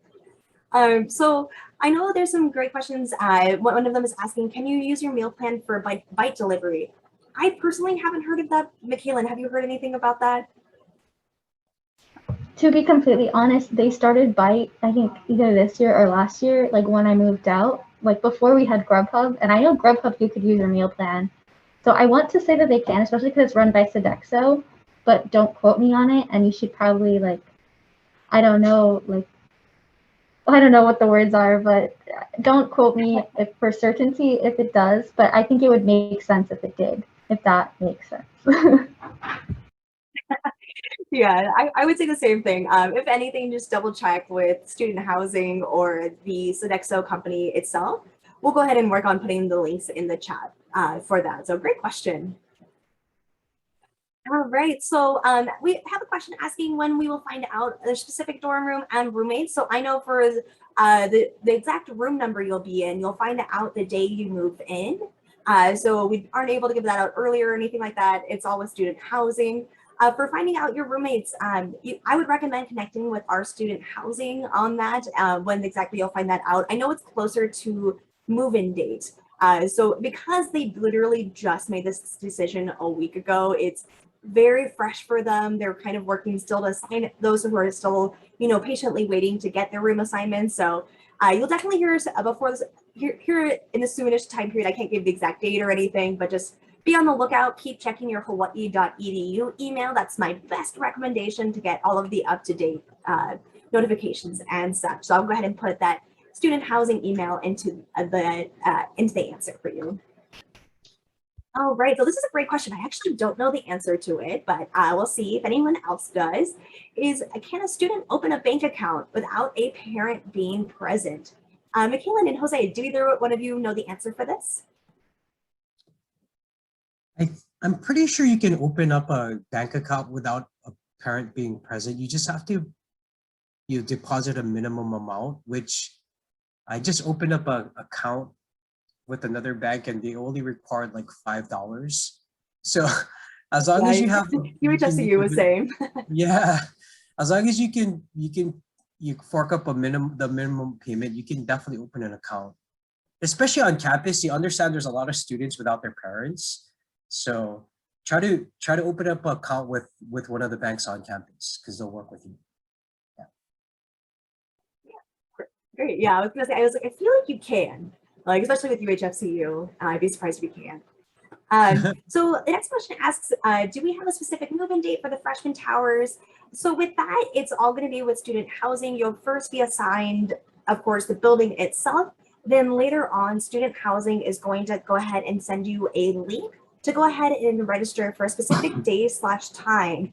So I know there's some great questions. One of them is asking, can you use your meal plan for bite delivery? I personally haven't heard of that. Michaela, have you heard anything about that? To be completely honest, they started Bite, I think either this year or last year, like when I moved out, like before we had Grubhub. And I know Grubhub, you could use your meal plan. So I want to say that they can, especially because it's run by Sodexo, but don't quote me on it. And you should probably like, I don't know, like, I don't know what the words are, but don't quote me if for certainty if it does, but I think it would make sense if it did, if that makes sense. Yeah, I would say the same thing. If anything, just double check with student housing or the Sodexo company itself. We'll go ahead and work on putting the links in the chat for that. So great question. All right, so we have a question asking when we will find out the specific dorm room and roommates. So I know for the exact room number you'll be in, you'll find out the day you move in. So we aren't able to give that out earlier or anything like that. It's all with student housing. For finding out your roommates, I would recommend connecting with our student housing on that, when exactly you'll find that out. I know it's closer to move-in date. So because they literally just made this decision a week ago, it's very fresh for them. They're kind of working still to assign those who are still, patiently waiting to get their room assignments. So you'll definitely hear us before this, here in the soonish time period. I can't give the exact date or anything, but just be on the lookout. Keep checking your hawaii.edu email. That's my best recommendation to get all of the up-to-date notifications and such. So I'll go ahead and put that student housing email into the answer for you. All right, so this is a great question. I actually don't know the answer to it, but we'll see if anyone else does. Can a student open a bank account without a parent being present? Michaela and Jose, do either one of you know the answer for this? I'm pretty sure you can open up a bank account without a parent being present. You just have to deposit a minimum amount, which I just opened up an account with another bank and they only required like $5. So as long as you have UHSCU was same. Yeah, as long as you fork up the minimum payment, you can definitely open an account. Especially on campus, you understand there's a lot of students without their parents. So try to open up an account with one of the banks on campus because they'll work with you. Great. Yeah, I was gonna say, I feel like you can, like especially with UHFCU. I'd be surprised if you can. So the next question asks, do we have a specific move-in date for the freshman towers? So with that, it's all going to be with student housing. You'll first be assigned, of course, the building itself. Then later on, student housing is going to go ahead and send you a link to go ahead and register for a specific day/time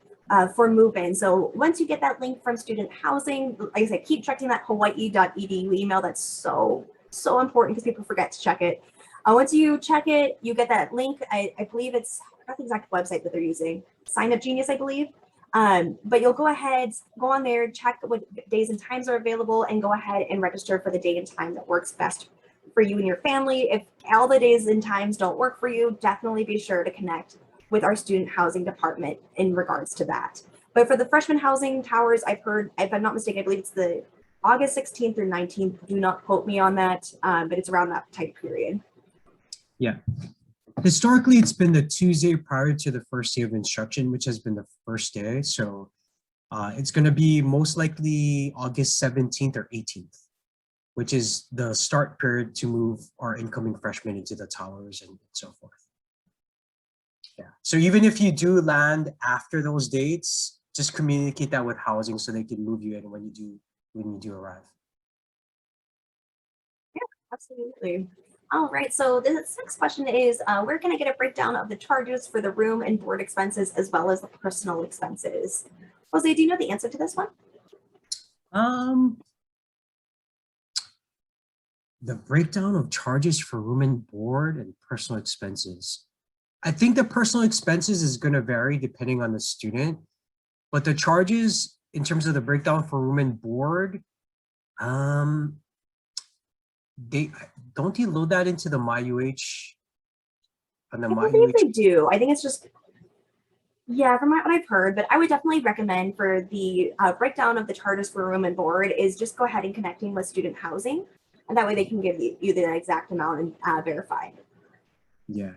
for move-in. So once you get that link from student housing, like I said, keep checking that hawaii.edu email. That's so important because people forget to check it. Once you check it, you get that link. I believe it's not the exact website that they're using, Sign Up Genius, I believe. But you'll go ahead, go on there, check what days and times are available, and go ahead and register for the day and time that works best for you and your family. If all the days and times don't work for you, definitely be sure to connect with our student housing department in regards to that. But for the freshman housing towers, I've heard, if I'm not mistaken, I believe it's the August 16th through 19th. Do not quote me on that, but it's around that type period. Yeah. Historically, it's been the Tuesday prior to the first day of instruction, which has been the first day. So it's going to be most likely August 17th or 18th, which is the start period to move our incoming freshmen into the towers and so forth. Yeah. So even if you do land after those dates, just communicate that with housing so they can move you in when you do arrive. Yeah, absolutely. All right, so this next question is, where can I get a breakdown of the charges for the room and board expenses as well as the personal expenses? Jose, do you know the answer to this one? The breakdown of charges for room and board and personal expenses. I think the personal expenses is going to vary depending on the student, but the charges in terms of the breakdown for room and board, they load that into the MyUH on the I believe MyUH. they do. I think it's just, yeah, from what I've heard, but I would definitely recommend for the breakdown of the charges for room and board is just go ahead and connecting with student housing, and that way they can give you the exact amount and verify. Yeah.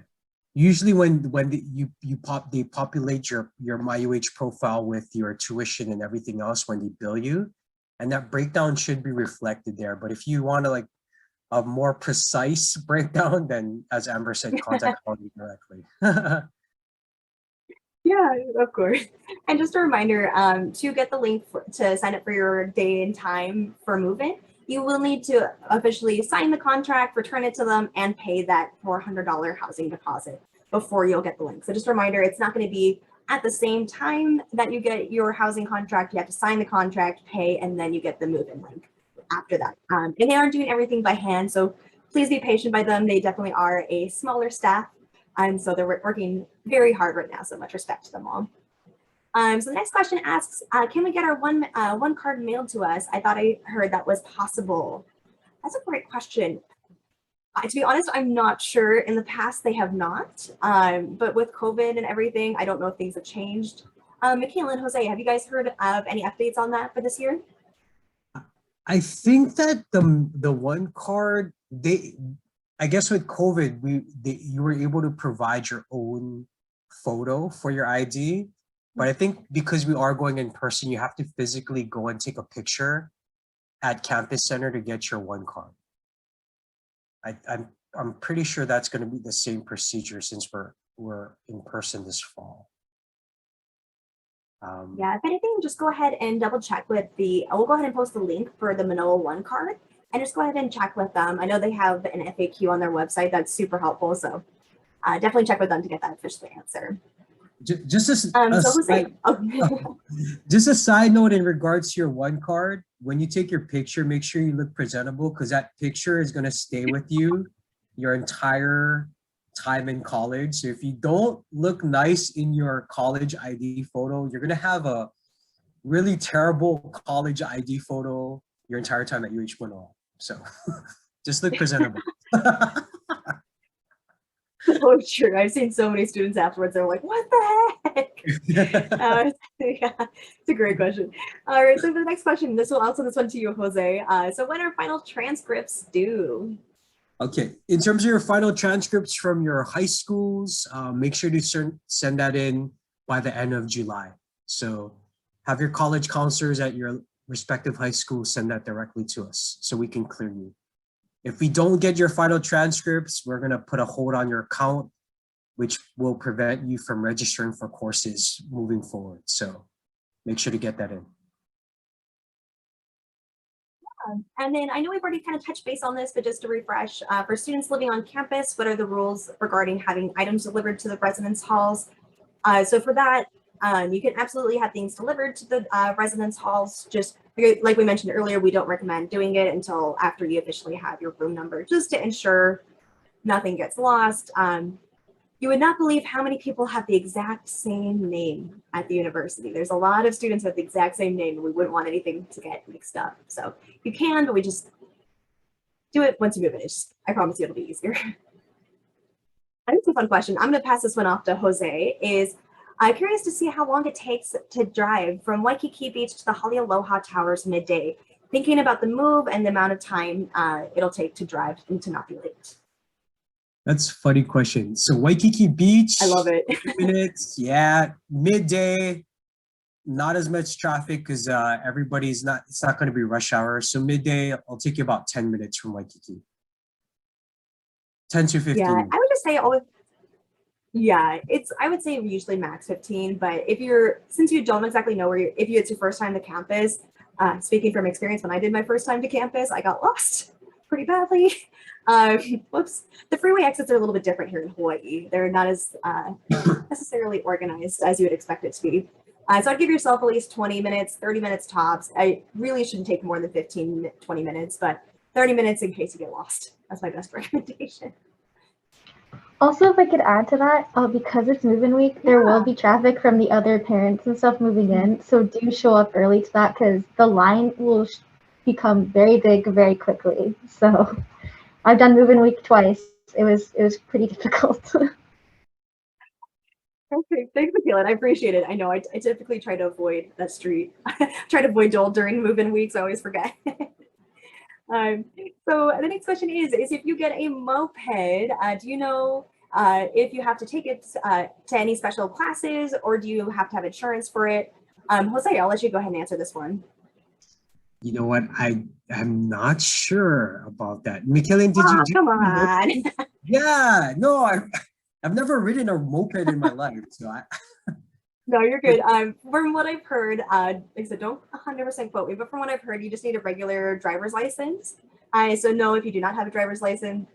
Usually when they populate your MyUH profile with your tuition and everything else when they bill you, and that breakdown should be reflected there. But if you want to like a more precise breakdown, then as Amber said, contact me directly. Yeah, of course. And just a reminder, to get the link to sign up for your day and time for move-in, you will need to officially sign the contract, return it to them, and pay that $400 housing deposit before you'll get the link. So just a reminder, it's not going to be at the same time that you get your housing contract. You have to sign the contract, pay, and then you get the move-in link after that. And they are doing everything by hand, so please be patient by them. They definitely are a smaller staff, and so they're working very hard right now, so much respect to them all. So the next question asks, can we get our one card mailed to us? I thought I heard that was possible. That's a great question. To be honest, I'm not sure. In the past, they have not. But with COVID and everything, I don't know if things have changed. Michaela and Jose, have you guys heard of any updates on that for this year? I think that the one card, I guess with COVID, you were able to provide your own photo for your ID. But I think because we are going in person, you have to physically go and take a picture at Campus Center to get your one card. I'm pretty sure that's going to be the same procedure since we're in person this fall. Yeah, if anything, just go ahead and double check with we'll go ahead and post the link for the Manoa One card and just go ahead and check with them. I know they have an FAQ on their website that's super helpful. So definitely check with them to get that officially answered. Just a side note in regards to your one card, when you take your picture, make sure you look presentable because that picture is going to stay with you your entire time in college. So if you don't look nice in your college ID photo, you're going to have a really terrible college ID photo your entire time at UH Manoa. So just look presentable. Oh, true. I've seen so many students afterwards. They're like, what the heck? Yeah, it's a great question. All right, so for the next question, this one to you, Jose. So when are final transcripts due? Okay, in terms of your final transcripts from your high schools, make sure to send that in by the end of July. So have your college counselors at your respective high schools send that directly to us so we can clear you. If we don't get your final transcripts, we're going to put a hold on your account, which will prevent you from registering for courses moving forward. So make sure to get that in. And then I know we've already kind of touched base on this, but just to refresh, for students living on campus, what are the rules regarding having items delivered to the residence halls? So for that, you can absolutely have things delivered to the residence halls. Just like we mentioned earlier, we don't recommend doing it until after you officially have your room number, just to ensure nothing gets lost. You would not believe how many people have the exact same name at the university. There's a lot of students with the exact same name, and we wouldn't want anything to get mixed up. So you can, but we just do it once you move in. I promise you it'll be easier. I think it's a fun question. I'm going to pass this one off to Jose. I'm curious to see how long it takes to drive from Waikiki Beach to the Halealoha Towers midday, thinking about the move and the amount of time it'll take to drive and to not be late. That's a funny question. So Waikiki Beach. I love it. 30 minutes, yeah. Midday, not as much traffic because it's not going to be rush hour. So midday, I'll take you about 10 minutes from Waikiki. 10 to 15. Yeah, I would just say I would say usually max 15, but since you don't exactly know if it's your first time to campus, speaking from experience, when I did my first time to campus, I got lost pretty badly. Whoops. The freeway exits are a little bit different here in Hawaii. They're not as necessarily organized as you would expect it to be. So I'd give yourself at least 20 minutes, 30 minutes tops. I really shouldn't take more than 15, 20 minutes, but 30 minutes in case you get lost. That's my best recommendation. Also, if I could add to that, because it's move-in week, there will be traffic from the other parents and stuff moving in. So do show up early to that because the line will become very big very quickly. So I've done move-in week twice. It was pretty difficult. Okay, thanks, Michaela. I appreciate it. I know I typically try to avoid that street. Try to avoid Joel during move-in weeks. I always forget. So the next question is if you get a moped, do you know if you have to take it to any special classes or do you have to have insurance for it? Jose, I'll let you go ahead and answer this one. You know what? I'm not sure about that. Michaela, did you do? Come on. Yeah, no, I've never ridden a moped in my life, so No, you're good. From what I've heard, like I said, don't 100% quote me, but from what I've heard, you just need a regular driver's license. So no, if you do not have a driver's license,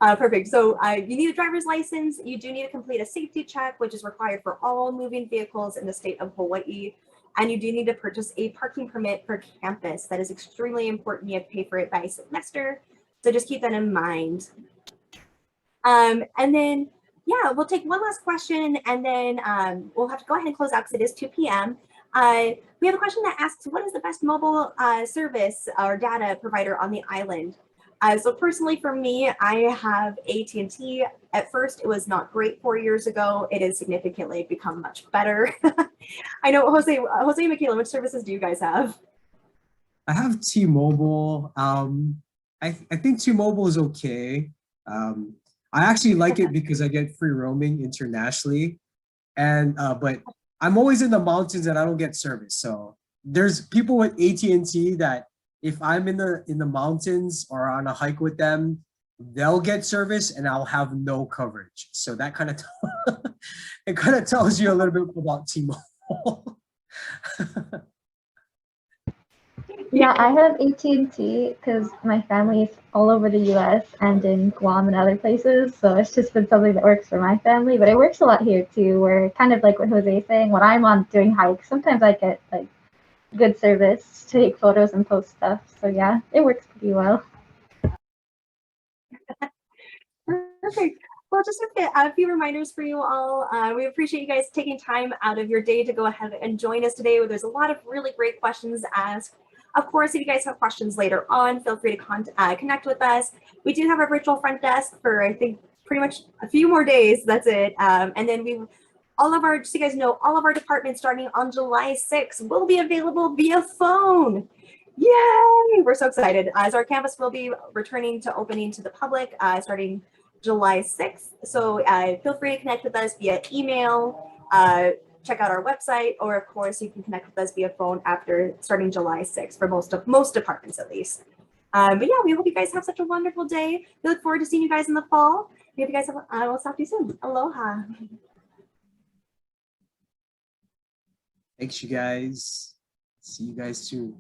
perfect. So you need a driver's license. You do need to complete a safety check, which is required for all moving vehicles in the state of Hawaii. And you do need to purchase a parking permit for campus. That is extremely important. You have to pay for it by semester. So just keep that in mind. And then, we'll take one last question and then we'll have to go ahead and close out because it is 2 p.m. We have a question that asks, what is the best mobile service or data provider on the island? So personally for me, I have AT&T. At first, it was not great 4 years ago. It has significantly become much better. I know, Jose and Michaela, which services do you guys have? I have T-Mobile. I think T-Mobile is okay. I actually like it because I get free roaming internationally. And but I'm always in the mountains and I don't get service. So there's people with AT&T that if I'm in the mountains or on a hike with them, they'll get service and I'll have no coverage. So that kind of it kind of tells you a little bit about T-Mobile. Yeah, I have AT&T because my family's all over the US and in Guam and other places. So it's just been something that works for my family. But it works a lot here too, where kind of like what Jose's saying, when I'm on doing hikes, sometimes I get like good service to take photos and post stuff. So yeah, it works pretty well. Perfect. Well, just a few reminders for you all. We appreciate you guys taking time out of your day to go ahead and join us today. There's a lot of really great questions asked. Of course, if you guys have questions later on, feel free to connect with us. We do have our virtual front desk for, I think, pretty much a few more days. That's it. And then just so you guys know, all of our departments starting on July 6th will be available via phone. Yay! We're so excited. As our campus will be returning to opening to the public starting July 6th. So feel free to connect with us via email, check out our website, or of course you can connect with us via phone after starting July 6th for most departments at least. But yeah, we hope you guys have such a wonderful day. We look forward to seeing you guys in the fall. We hope you guys have, we'll talk to you soon. Aloha. Thanks, you guys. See you guys soon.